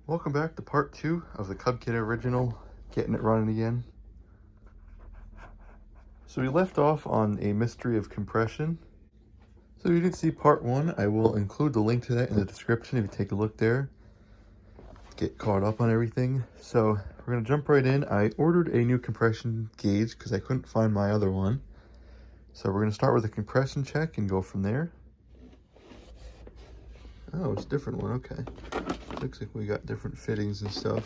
Welcome back to part 2 of the Cub Cadet original, getting it running again. So we left off on a mystery of compression. So if you didn't see part 1, I will include the link to that in the description if you take a look there. Get caught up on everything. So we're going to jump right in. I ordered a new compression gauge because I couldn't find my other one. So we're going to start with a compression check and go from there. Oh, it's a different one, okay. Looks like we got different fittings and stuff.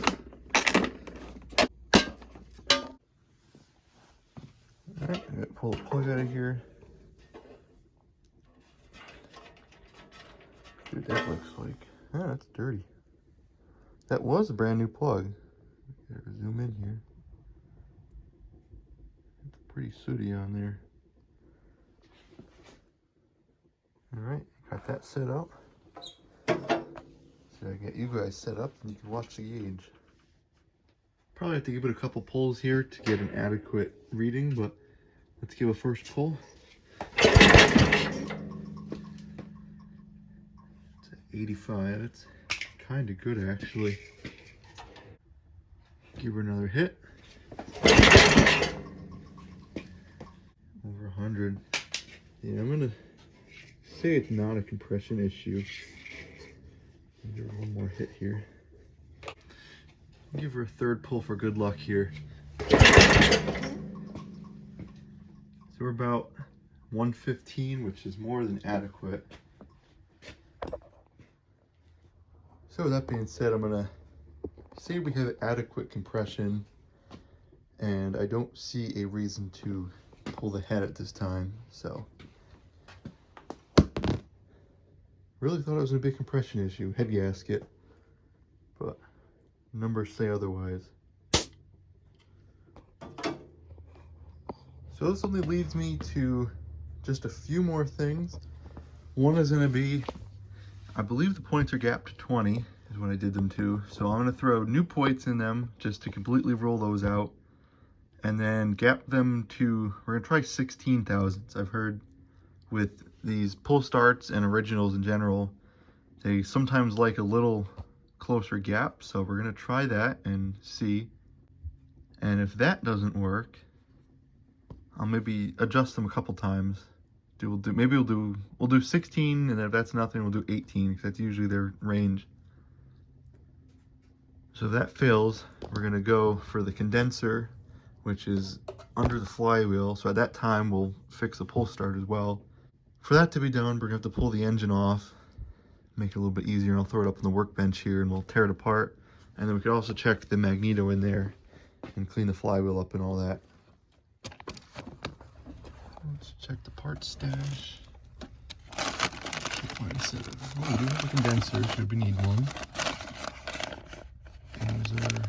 Alright, I'm gonna pull the plug out of here. See what that looks like. Ah, that's dirty. That was a brand new plug. Gotta zoom in here. It's pretty sooty on there. Alright, got that set up. So I get you guys set up and you can watch the gauge. Probably have to give it a couple pulls here to get an adequate reading, but let's give a first pull. It's at 85. That's kind of good actually. Give her another hit. Over 100. Yeah, I'm gonna say it's not a compression issue. Give her one more hit here. Give her a third pull for good luck here. So we're about 115, which is more than adequate. So with that being said, I'm gonna say we have adequate compression, and I don't see a reason to pull the head at this time. So really thought it was gonna be a compression issue, head gasket, but numbers say otherwise. So this only leads me to just a few more things. One is gonna be, I believe the points are gapped to 20 is what I did them to. So I'm gonna throw new points in them just to completely roll those out, and then gap them to, we're gonna try 16 thousandths. I've heard with these pull starts and originals in general, they sometimes like a little closer gap. So we're gonna try that and see. And if that doesn't work, I'll maybe adjust them a couple times. Maybe we'll do 16, and then if that's nothing, we'll do 18, because that's usually their range. So if that fails, we're gonna go for the condenser, which is under the flywheel. So at that time, we'll fix the pull start as well. For that to be done, we're gonna have to pull the engine off, make it a little bit easier, and I'll throw it up on the workbench here and we'll tear it apart. And then we could also check the magneto in there and clean the flywheel up and all that. Let's check the parts stash. Find a set of, oh, we do have a condenser, should we need one. And there's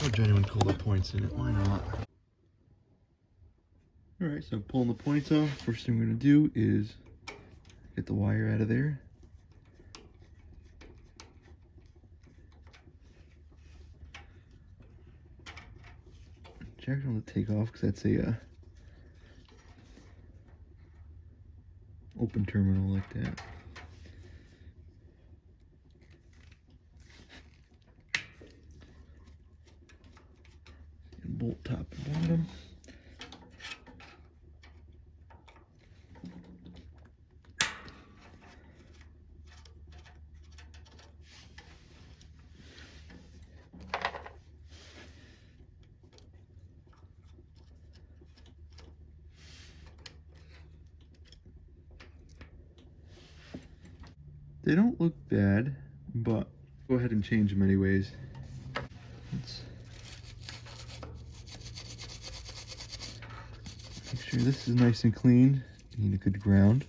our genuine cooler points in it, why not? Alright, so pulling the points off, first thing we're going to do is get the wire out of there. Check on the takeoff because that's a open terminal like that. And bolt top and bottom. They don't look bad, but go ahead and change them anyways. Let's make sure this is nice and clean. You need a good ground.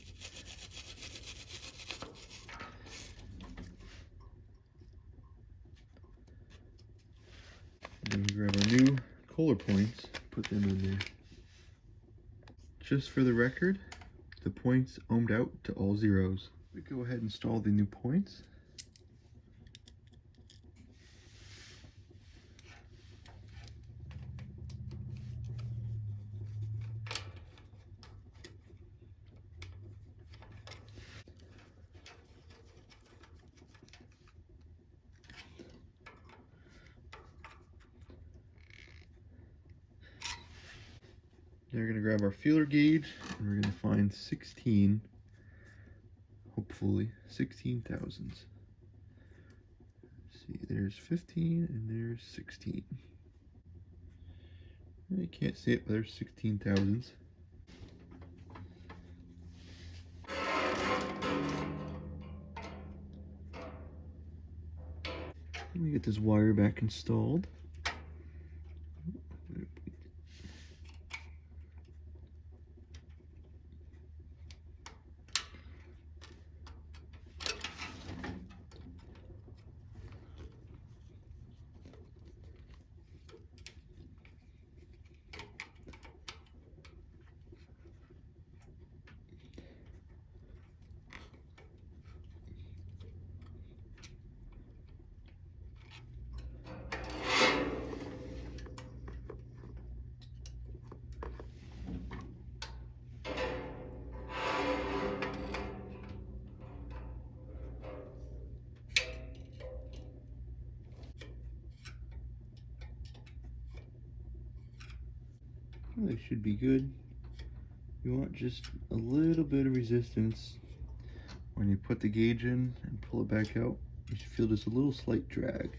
Then we grab our new Kohler points, put them in there. Just for the record, the points ohmed out to all zeros. We go ahead and install the new points. We're gonna grab our feeler gauge and we're gonna find 16, hopefully 16 thousandths. See, there's 15 and there's 16. You can't see it, but there's 16 thousandths. Let me get this wire back installed. They should be good. You want just a little bit of resistance when you put the gauge in and pull it back out. You should feel just a little slight drag.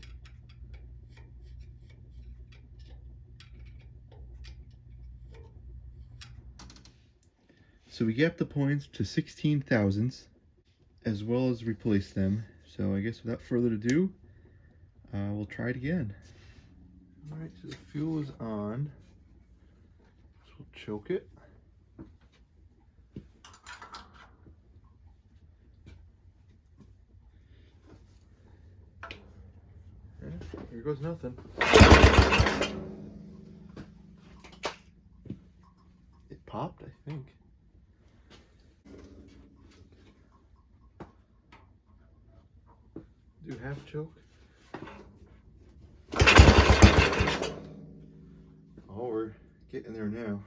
So we gapped the points to 16 thousandths as well as replace them. So I guess without further ado, we'll try it again. All right, so the fuel is on. So we'll choke it. Here goes nothing. It popped, I think. Do half choke. Oh, we're getting there now.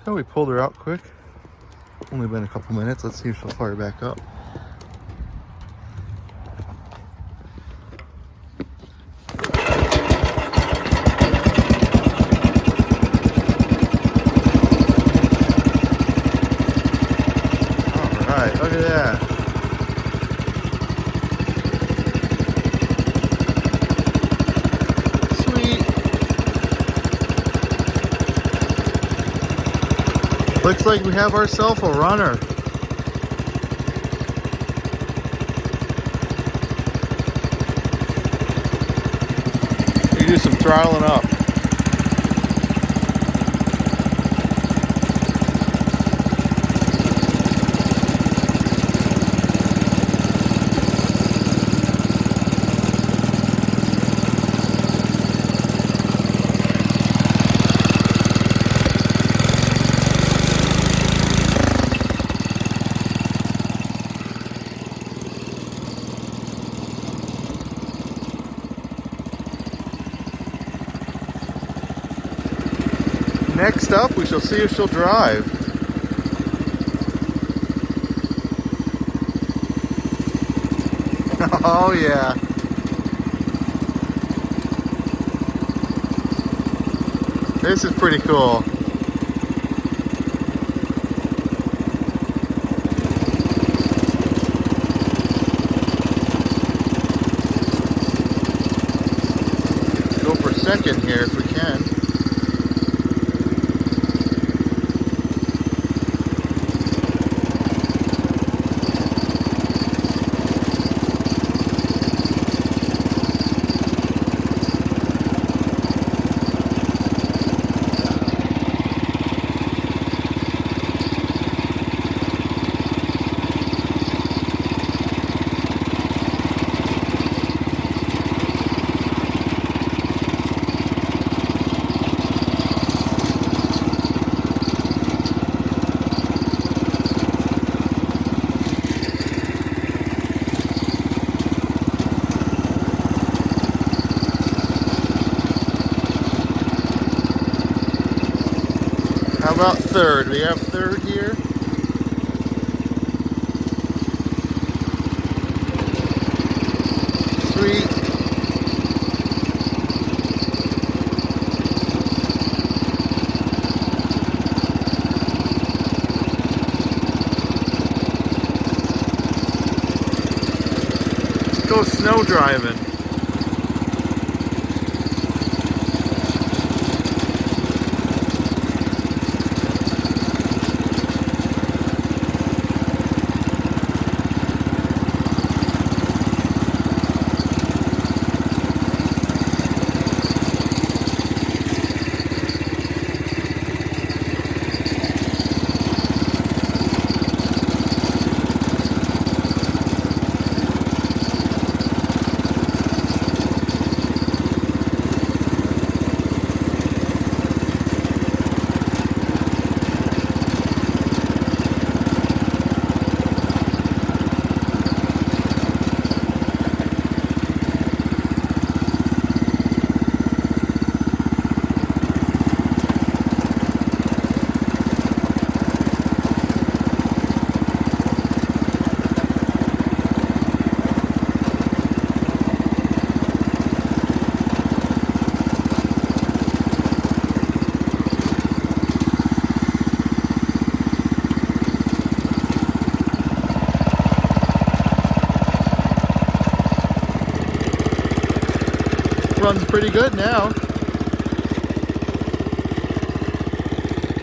So we pulled her out quick. Only been a couple minutes. Let's see if she'll fire back up. All right, look at that. Looks like we have ourselves a runner. You do some throttling up. Next up, we shall see if she'll drive. Oh yeah. This is pretty cool. Go for second here if we can. How about third? We have third here. Sweet. Let's go snow driving. Runs pretty good now.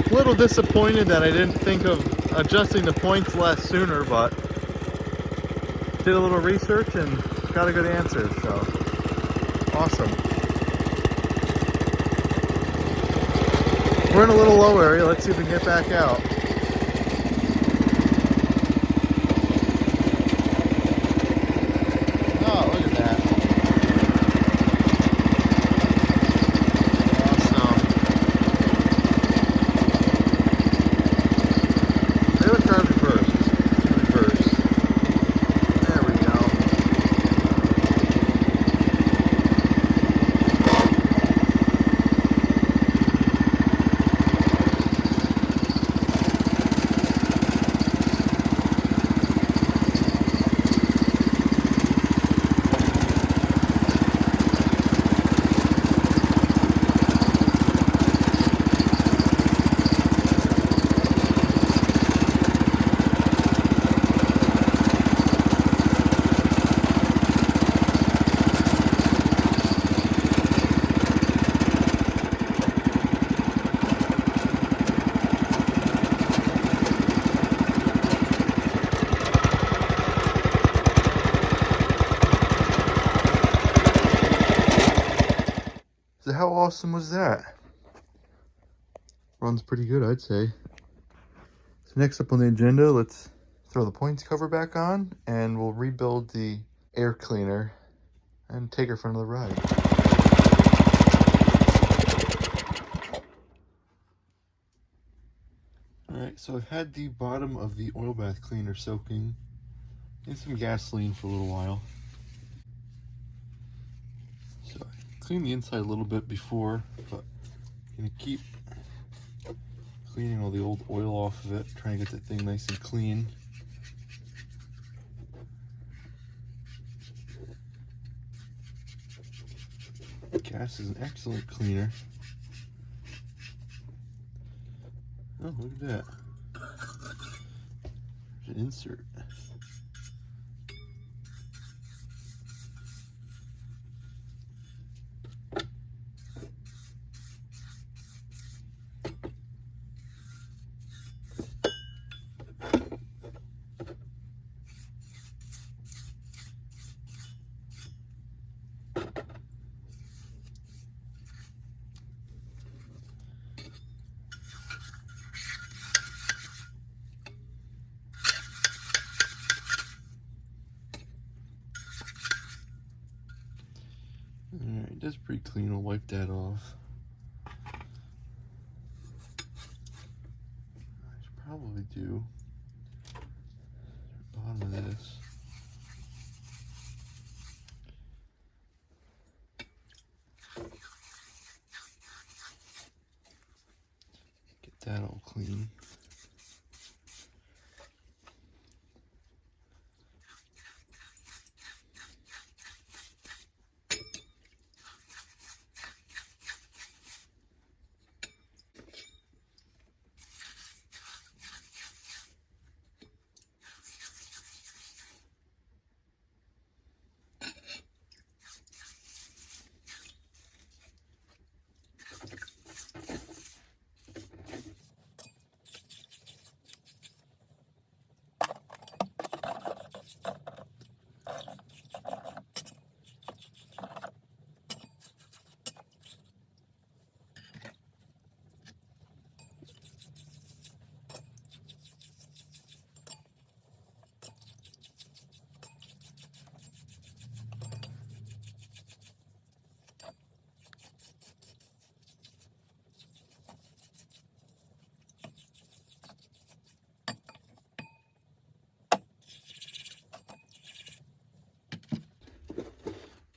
A little disappointed that I didn't think of adjusting the points less sooner, but did a little research and got a good answer, so awesome. We're in a little low area. Let's see if we can get back out. Oh, look at that. So how awesome was that? Runs pretty good, I'd say. So next up on the agenda, let's throw the points cover back on and we'll rebuild the air cleaner and take her for another ride. Alright, so I've had the bottom of the oil bath cleaner soaking in some gasoline for a little while. So I cleaned the inside a little bit before, but I'm gonna keep cleaning all the old oil off of it, trying to get that thing nice and clean. Gas is an excellent cleaner. Oh, look at that. There's an insert. Alright, that's pretty clean. I'll wipe that off. I should probably do the bottom of this. Get that all clean.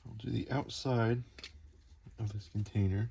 I'll do the outside of this container.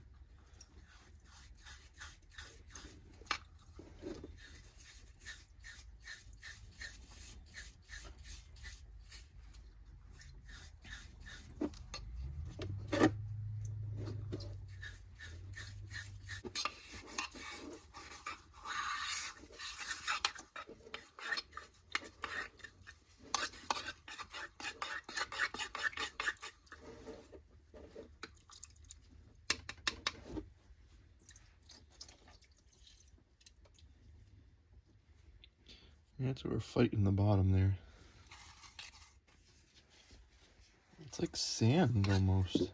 That's what we're fighting the bottom there. It's like sand almost.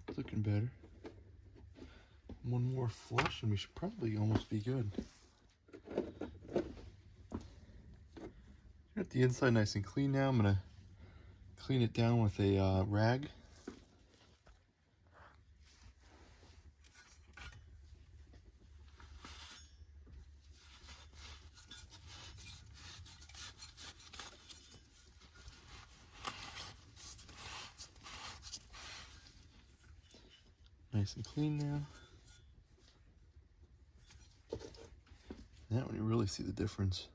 It's looking better. One more flush and we should probably almost be good. Got the inside nice and clean now. I'm gonna clean it down with a rag. Nice and clean now. That one you really see the difference.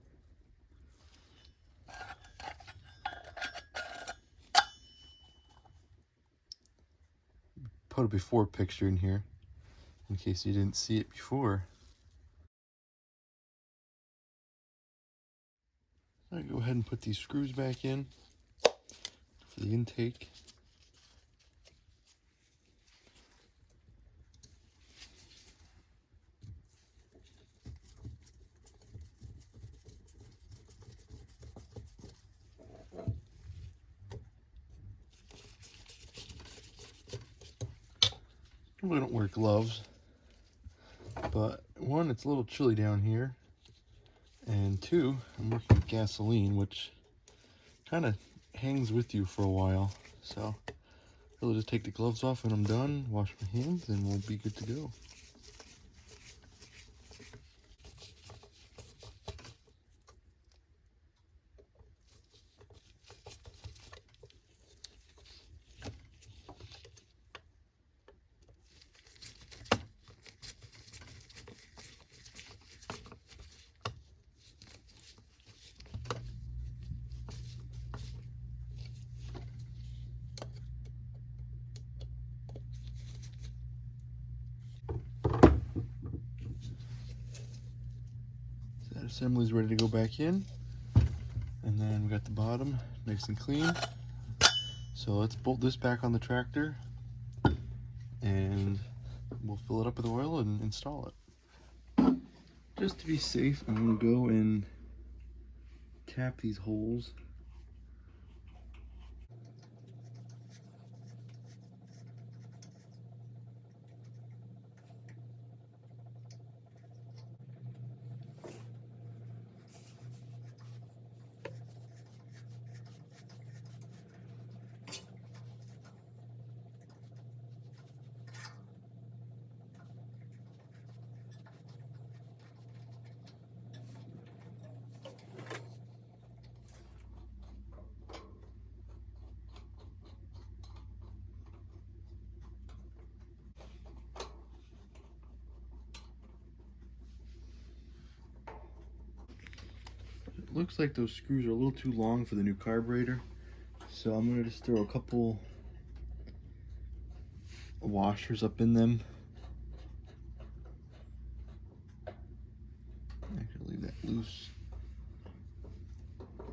Put a before picture in here in case you didn't see it before. I'm gonna go ahead and put these screws back in for the intake. We don't wear gloves, but one, it's a little chilly down here, and two, I'm working with gasoline, which kind of hangs with you for a while. So I'll just take the gloves off when I'm done, wash my hands, and we'll be good to go. That assembly's ready to go back in, and then we got the bottom nice and clean. So let's bolt this back on the tractor and we'll fill it up with oil and install it. Just to be safe, I'm going to go and tap these holes. looks like those screws are a little too long for the new carburetor. So I'm gonna just throw a couple washers up in them. I can leave that loose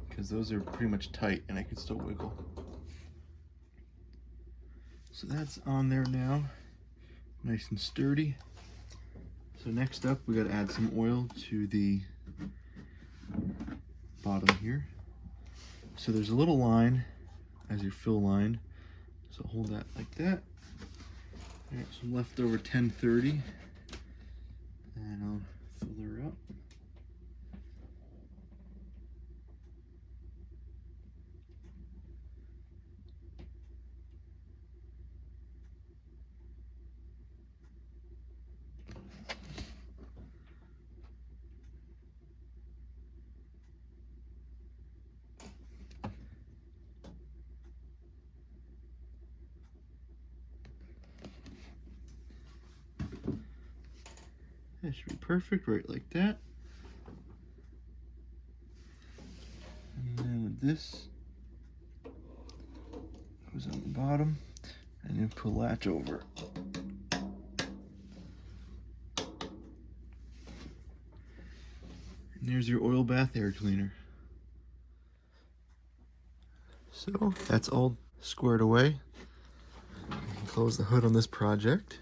because those are pretty much tight and I can still wiggle. So that's on there now, nice and sturdy. So next up, we gotta add some oil to the bottom here. So there's a little line as your fill line. So hold that like that. I got some leftover 1030, and I'll fill her up. That should be perfect, right like that. And then with this, goes on the bottom, and then put a latch over. And there's your oil bath air cleaner. So that's all squared away. You can close the hood on this project.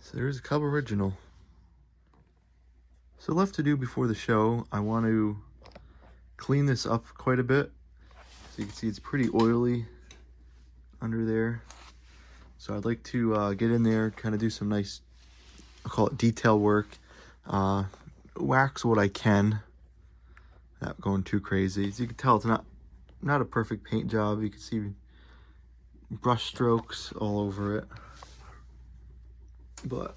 So there's a Cub original. So left to do before the show, I want to clean this up quite a bit. So you can see it's pretty oily under there. So I'd like to get in there, kind of do some nice, I'll call it detail work. Wax what I can, not going too crazy. As you can tell, it's not a perfect paint job. You can see brush strokes all over it. But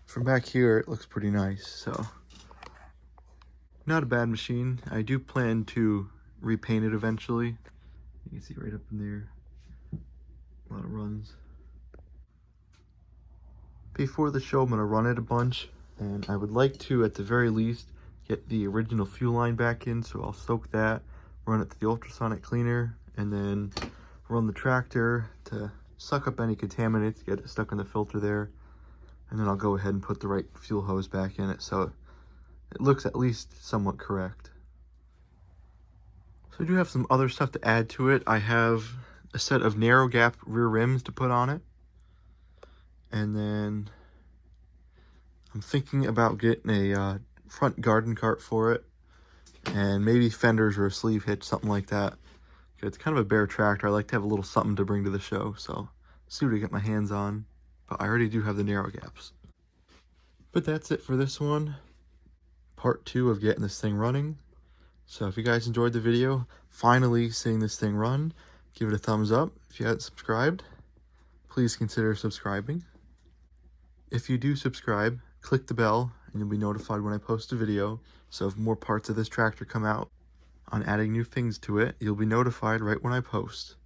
from back here, it looks pretty nice, so. Not a bad machine. I do plan to repaint it eventually. You can see right up in there, a lot of runs. Before the show, I'm gonna run it a bunch, and I would like to, at the very least, get the original fuel line back in, so I'll soak that, run it to the ultrasonic cleaner, and then run the tractor to suck up any contaminants, get it stuck in the filter there, and then I'll go ahead and put the right fuel hose back in it so it looks at least somewhat correct. So I do have some other stuff to add to it. I have a set of narrow gap rear rims to put on it. And then I'm thinking about getting a front garden cart for it. And maybe fenders or a sleeve hitch, something like that. It's kind of a bare tractor. I like to have a little something to bring to the show. So see what I get my hands on. But I already do have the narrow gaps. But that's it for this one. Part 2 of getting this thing running. So if you guys enjoyed the video, finally seeing this thing run, give it a thumbs up. If you haven't subscribed, please consider subscribing. If you do subscribe, click the bell and you'll be notified when I post a video. So if more parts of this tractor come out on adding new things to it, you'll be notified right when I post.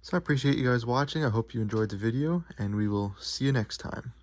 So I appreciate you guys watching. I hope you enjoyed the video, and we will see you next time.